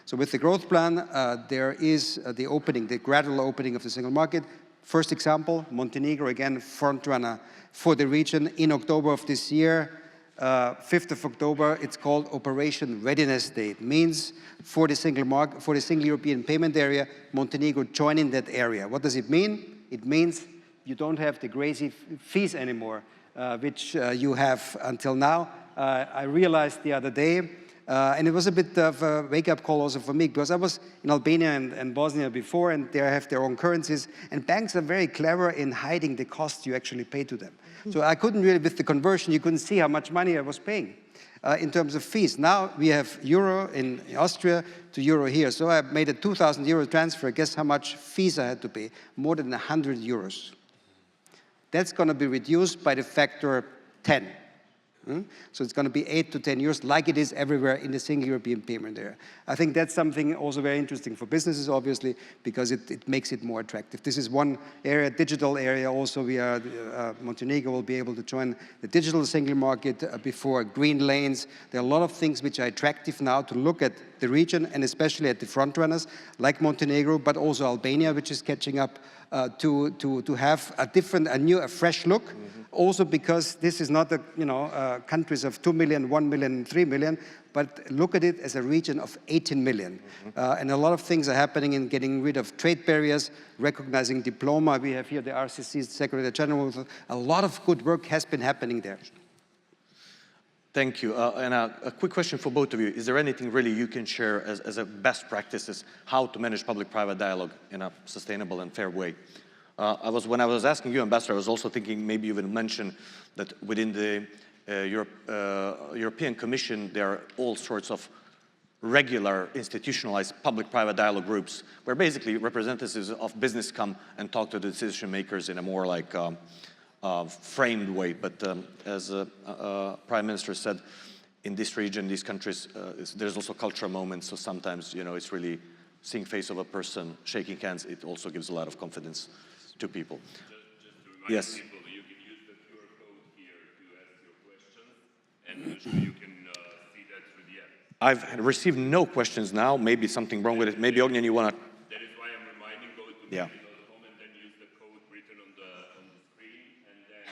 C: So with the growth plan, there is the opening, the gradual opening of the single market. First example, Montenegro, again, front runner for the region. In October of this year, 5th of October, it's called Operation Readiness Day. It means for the single market, for the single European payment area, Montenegro joining that area. What does it mean? It means you don't have the crazy fees anymore, which you have until now. I realized the other day, and it was a bit of a wake-up call also for me, because I was in Albania and Bosnia before, and they have their own currencies, and banks are very clever in hiding the costs you actually pay to them. So I couldn't really, with the conversion, you couldn't see how much money I was paying in terms of fees. Now we have euro in Austria to euro here. So I made a 2,000 euro transfer. Guess how much fees I had to pay? More than 100 euros. That's going to be reduced by the factor 10. So it's going to be 8 to 10 years, like it is everywhere in the single European payment area. I think that's something also very interesting for businesses, obviously, because it makes it more attractive. This is one area, digital area. Also, Montenegro will be able to join the digital single market before green lanes. There are a lot of things which are attractive now to look at the region, and especially at the front runners like Montenegro, but also Albania, which is catching up to have a fresh look. Also because this is not countries of 2 million, 1 million, 3 million, but look at it as a region of 18 million. And a lot of things are happening in getting rid of trade barriers, recognizing diploma. We have here the RCC Secretary General. A lot of good work has been happening there.
A: Thank you. And a quick question for both of you. Is there anything really you can share as a best practices how to manage public-private dialogue in a sustainable and fair way? When I was asking you, Ambassador, I was also thinking maybe you would mention that within the European Commission, there are all sorts of regular institutionalized public-private dialogue groups where basically representatives of business come and talk to the decision makers in a more like framed way. But as Prime Minister said, in this region, these countries, there's also cultural moments. So sometimes, it's really seeing face of a person, shaking hands. It also gives a lot of confidence to people.
F: Just to remind
A: yes.
F: people, you can use the QR code here to ask your questions, and usually you can see that through the app.
A: I've received no questions now. Maybe something wrong with it. Maybe, Ognjen, you want to...
F: That is why I'm reminding, go to
A: yeah.
F: and then use the code written on the screen, and then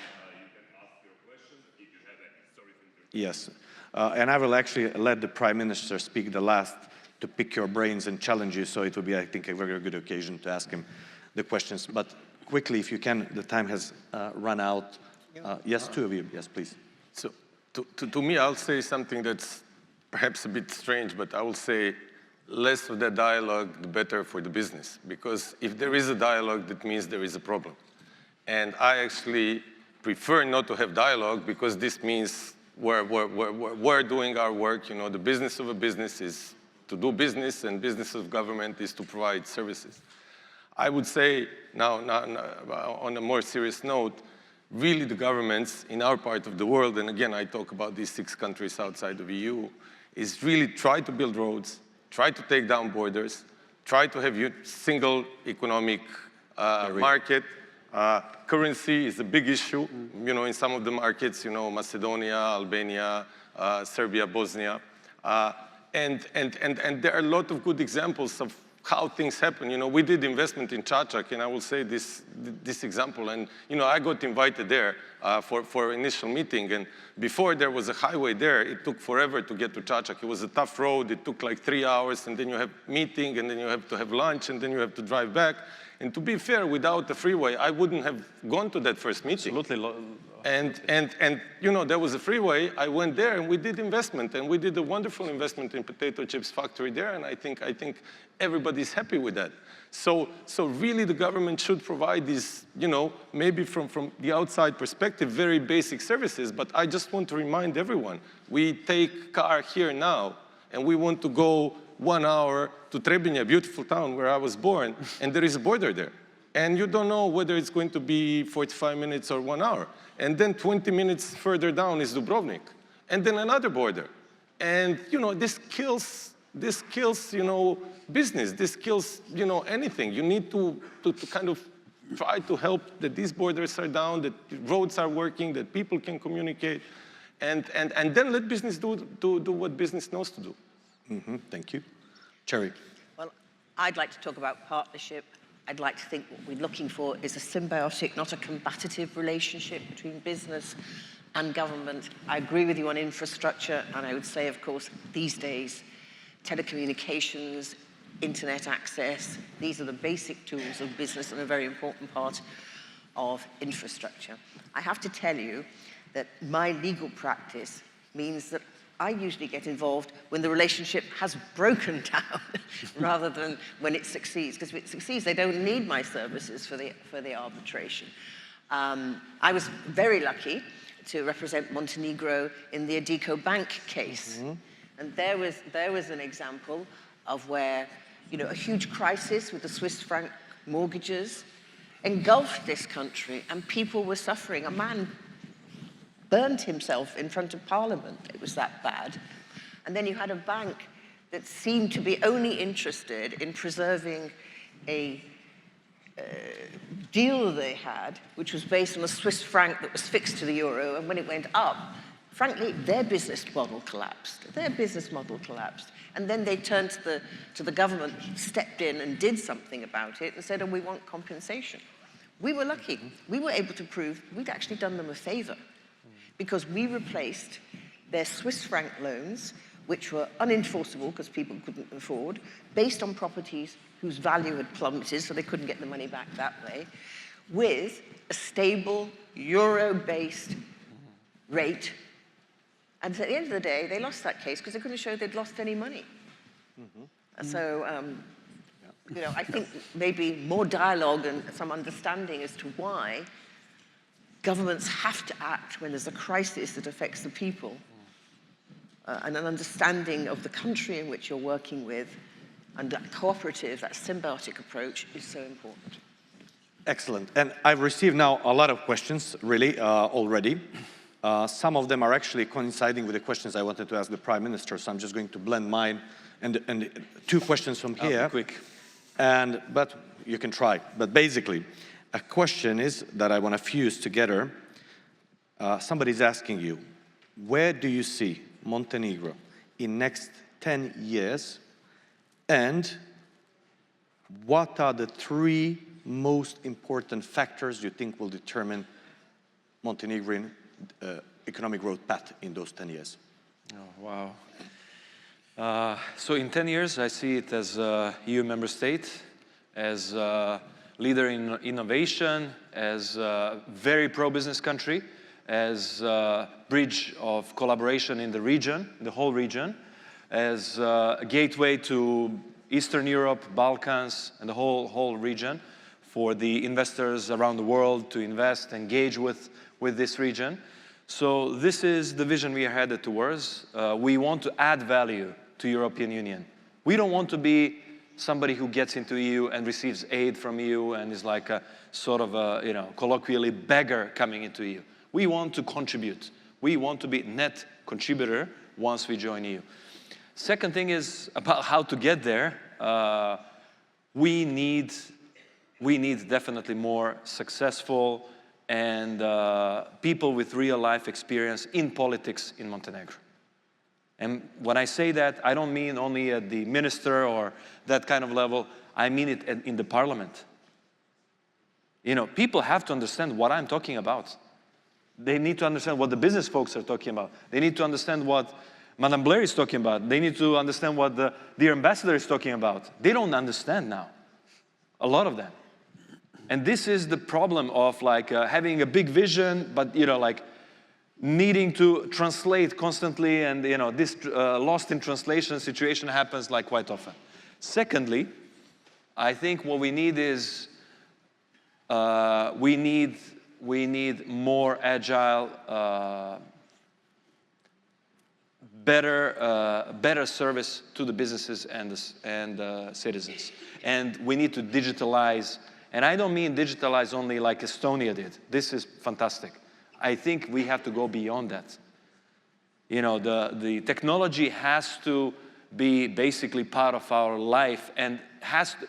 A: Yes, and I will actually let the Prime Minister speak the last to pick your brains and challenge you, so it will be, I think, a very good occasion to ask him the questions. But quickly, if you can, the time has run out. Yes, two of you, yes, please.
E: So to me, I'll say something that's perhaps a bit strange, but I will say less of the dialogue, the better for the business. Because if there is a dialogue, that means there is a problem. And I actually prefer not to have dialogue because this means we're doing our work. You know, the business of a business is to do business, and business of government is to provide services. I would say now on a more serious note, really the governments in our part of the world, and again, I talk about these 6 countries outside of the EU, is really try to build roads, try to take down borders, try to have a single economic market. Currency is a big issue, you know, in some of the markets, you know, Macedonia, Albania, Serbia, Bosnia. And there are a lot of good examples of how things happen. You know, we did investment in Čačak, and I will say this example. And, you know, I got invited there for an initial meeting. And before there was a highway there, it took forever to get to Čačak. It was a tough road. It took like 3 hours, and then you have meeting, and then you have to have lunch, and then you have to drive back. And to be fair, without the freeway, I wouldn't have gone to that first meeting.
A: Absolutely.
E: And you know, there was a freeway. I went there, and we did investment, and we did a wonderful investment in potato chips factory there. And I think everybody's happy with that. So really, the government should provide these, you know, maybe from the outside perspective, very basic services. But I just want to remind everyone: we take car here now, and we want to go 1 hour to Trebinje, a beautiful town where I was born, and there is a border there. And you don't know whether it's going to be 45 minutes or 1 hour. And then 20 minutes further down is Dubrovnik, and then another border. And, you know, this kills, you know, business. This kills, you know, anything. You need to kind of try to help that these borders are down, that roads are working, that people can communicate, and then let business do what business knows to do.
A: Mm-hmm. Thank you. Cherry.
D: Well, I'd like to talk about partnership. I'd like to think what we're looking for is a symbiotic, not a combative relationship between business and government. I agree with you on infrastructure, and I would say, of course, these days, telecommunications, internet access, these are the basic tools of business and a very important part of infrastructure. I have to tell you that my legal practice means that I usually get involved when the relationship has broken down rather than when it succeeds. Because if it succeeds, they don't need my services for the arbitration. I was very lucky to represent Montenegro in the Addiko Bank case. Mm-hmm. And there was an example of where, you know, a huge crisis with the Swiss franc mortgages engulfed this country, and people were suffering. A man burned himself in front of Parliament. It was that bad. And then you had a bank that seemed to be only interested in preserving a deal they had, which was based on a Swiss franc that was fixed to the euro, and when it went up, frankly, their business model collapsed. And then they turned to the government, stepped in and did something about it and said, oh, we want compensation. We were lucky. We were able to prove we'd actually done them a favor, because we replaced their Swiss franc loans, which were unenforceable because people couldn't afford, based on properties whose value had plummeted, so they couldn't get the money back that way, with a stable euro-based rate. And at the end of the day, they lost that case because they couldn't show they'd lost any money. Mm-hmm. So, you know, I think maybe more dialogue and some understanding as to why governments have to act when there's a crisis that affects the people, and an understanding of the country in which you're working with, and that cooperative, that symbiotic approach is so important.
A: Excellent. And I've received now a lot of questions, really, already. Some of them are actually coinciding with the questions I wanted to ask the Prime Minister, so I'm just going to blend mine and 2 questions from here.
B: Quick.
A: But you can try. But basically, a question is that I want to fuse together. Somebody's asking you, where do you see Montenegro in next 10 years? And what are the 3 most important factors you think will determine Montenegrin economic growth path in those 10 years?
B: Oh, wow. So in 10 years, I see it as a EU member state, as a leader in innovation, as a very pro-business country, as a bridge of collaboration in the region, the whole region, as a gateway to Eastern Europe, Balkans, and the whole region for the investors around the world to invest, engage with this region. So this is the vision we are headed towards. We want to add value to European Union. We don't want to be somebody who gets into EU and receives aid from EU and is like a sort of a, colloquially beggar coming into EU. We want to contribute. We want to be net contributor once we join EU. Second thing is about how to get there. We need definitely more successful and people with real life experience in politics in Montenegro. And when I say that, I don't mean only at the minister or that kind of level. I mean it in the parliament. People have to understand what I'm talking about. They need to understand what the business folks are talking about. They need to understand what Madam Blair is talking about. They need to understand what the dear ambassador is talking about. They don't understand now, a lot of them. And this is the problem of having a big vision, but needing to translate constantly, and this lost in translation situation happens quite often. Secondly, I think what we need is we need more agile, better service to the businesses and citizens. And we need to digitalize. And I don't mean digitalize only like Estonia did. This is fantastic. I think we have to go beyond that. The technology has to be basically part of our life, and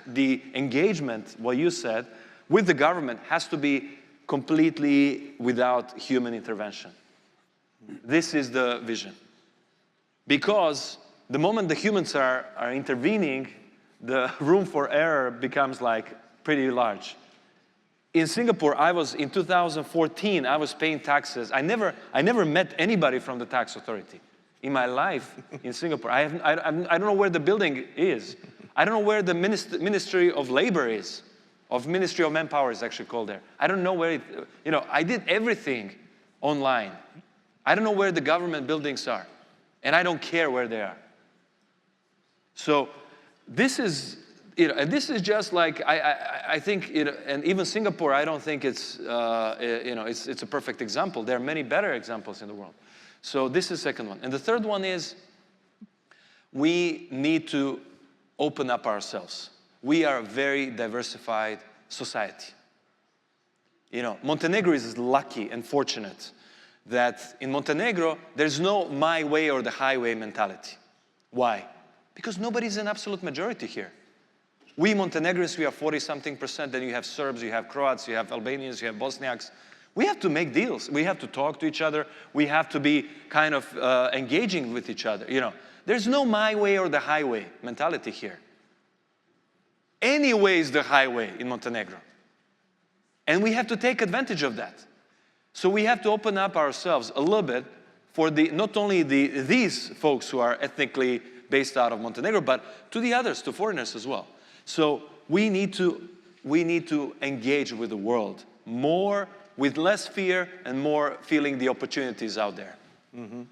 B: the engagement, what you said, with the government has to be completely without human intervention. This is the vision. Because the moment the humans are intervening, the room for error becomes pretty large. In Singapore, in 2014, I was paying taxes. I never met anybody from the tax authority in my life in Singapore. I don't know where the building is. I don't know where the Ministry of Labor is, of Ministry of Manpower is actually called there. I don't know where I did everything online. I don't know where the government buildings are, and I don't care where they are. So this is, and this is just I think, and even Singapore, I don't think it's a perfect example. There are many better examples in the world. So this is the second one. And the third one is we need to open up ourselves. We are a very diversified society. Montenegro is lucky and fortunate that in Montenegro, there's no my way or the highway mentality. Why? Because nobody's an absolute majority here. We Montenegrins, we are 40-something%, then you have Serbs, you have Croats, you have Albanians, you have Bosniaks. We have to make deals. We have to talk to each other. We have to be kind of engaging with each other. There's no my way or the highway mentality here. Any way is the highway in Montenegro. And we have to take advantage of that. So we have to open up ourselves a little bit for not only these folks who are ethnically based out of Montenegro, but to the others, to foreigners as well. So we need to engage with the world more, with less fear and more feeling the opportunities out there.
A: Mm-hmm.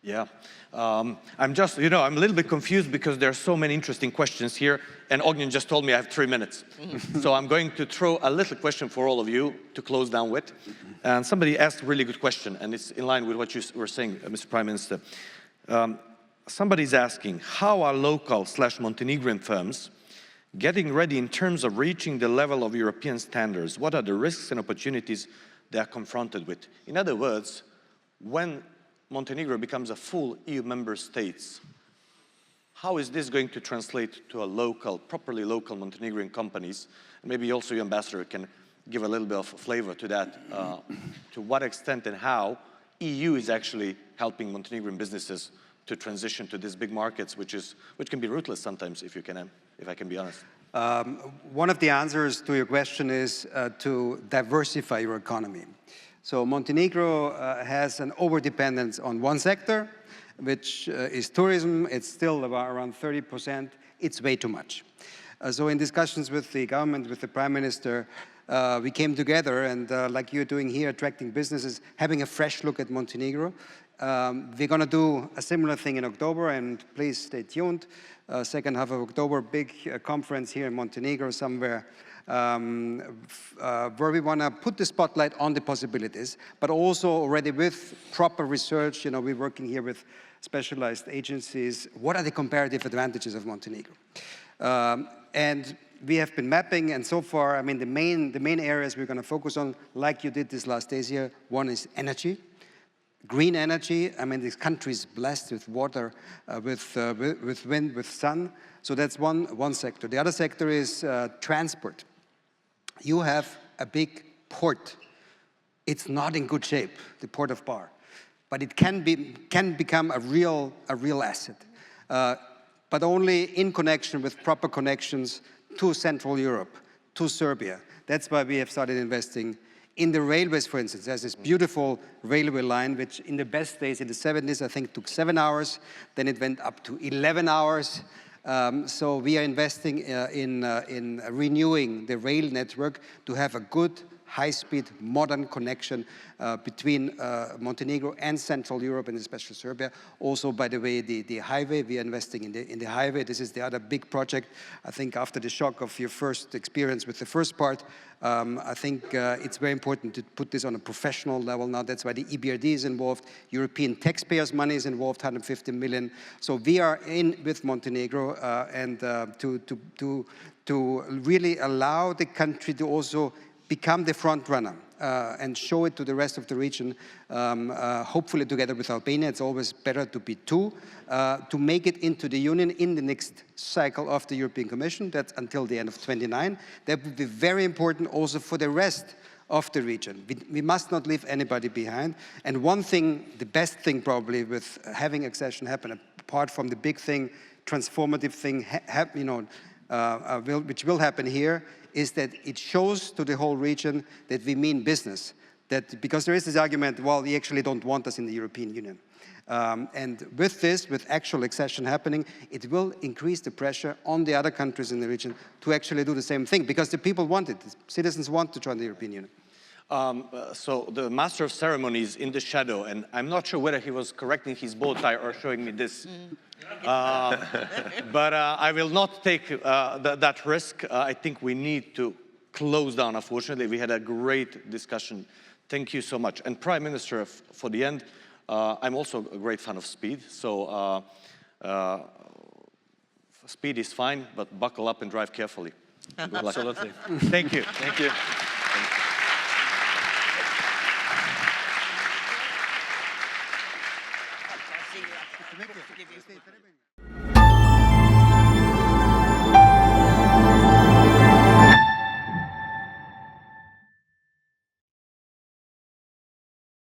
A: Yeah. I'm just, I'm a little bit confused because there are so many interesting questions here, and Ognjen just told me I have 3 minutes. So I'm going to throw a little question for all of you to close down with. And somebody asked a really good question, and it's in line with what you were saying, Mr. Prime Minister. Somebody's asking, how are local/Montenegrin firms getting ready in terms of reaching the level of European standards? What are the risks and opportunities they are confronted with? In other words, when Montenegro becomes a full EU member state, how is this going to translate to properly local Montenegrin companies? And maybe also your ambassador can give a little bit of flavor to that. To what extent and how EU is actually helping Montenegrin businesses to transition to these big markets, which can be ruthless sometimes, if I can be honest.
C: One of the answers to your question is to diversify your economy. So Montenegro has an overdependence on one sector, which is tourism. It's still around 30%. It's way too much. So in discussions with the government, with the Prime Minister, we came together and like you're doing here, attracting businesses, having a fresh look at Montenegro. We're going to do a similar thing in October, and please stay tuned. Second half of October, big conference here in Montenegro somewhere, where we want to put the spotlight on the possibilities, but also already with proper research. You know, we're working here with specialized agencies. What are the comparative advantages of Montenegro? And we have been mapping, and so far, I mean, the main areas we're going to focus on, like you did this last days here, one is energy. Green energy. I mean, this country is blessed with water, with wind, with sun. So that's one sector. The other sector is transport. You have a big port. It's not in good shape, the port of Bar, but it can become a real asset, but only in connection with proper connections to Central Europe, to Serbia. That's why we have started investing in the railways, for instance. There's this beautiful railway line, which in the best days in the 70s, I think took 7 hours. Then it went up to 11 hours. So we are investing in renewing the rail network to have a good, high-speed, modern connection between Montenegro and Central Europe, and especially Serbia. Also, by the way, the highway, we are investing in the highway. This is the other big project. I think after the shock of your first experience with the first part, I think it's very important to put this on a professional level now. That's why the EBRD is involved. European taxpayers' money is involved, 150 million. So we are in with Montenegro and to really allow the country to also become the front runner and show it to the rest of the region, hopefully together with Albania. It's always better to be two, to make it into the Union in the next cycle of the European Commission. That's until the end of 29. That would be very important also for the rest of the region. We must not leave anybody behind. And one thing, the best thing probably with having accession happen, apart from the big thing, transformative thing, which will happen here, is that it shows to the whole region that we mean business. That because there is this argument, well, they actually don't want us in the European Union. And with this, with actual accession happening, it will increase the pressure on the other countries in the region to actually do the same thing, because the people want it. The citizens want to join the European Union.
A: So the master of ceremonies in the shadow, and I'm not sure whether he was correcting his bow tie or showing me this. But I will not take that risk. I think we need to close down, unfortunately. We had a great discussion. Thank you so much. And Prime Minister, for the end, I'm also a great fan of speed. So speed is fine, but buckle up and drive carefully.
B: Absolutely.
A: Thank you.
B: Thank you.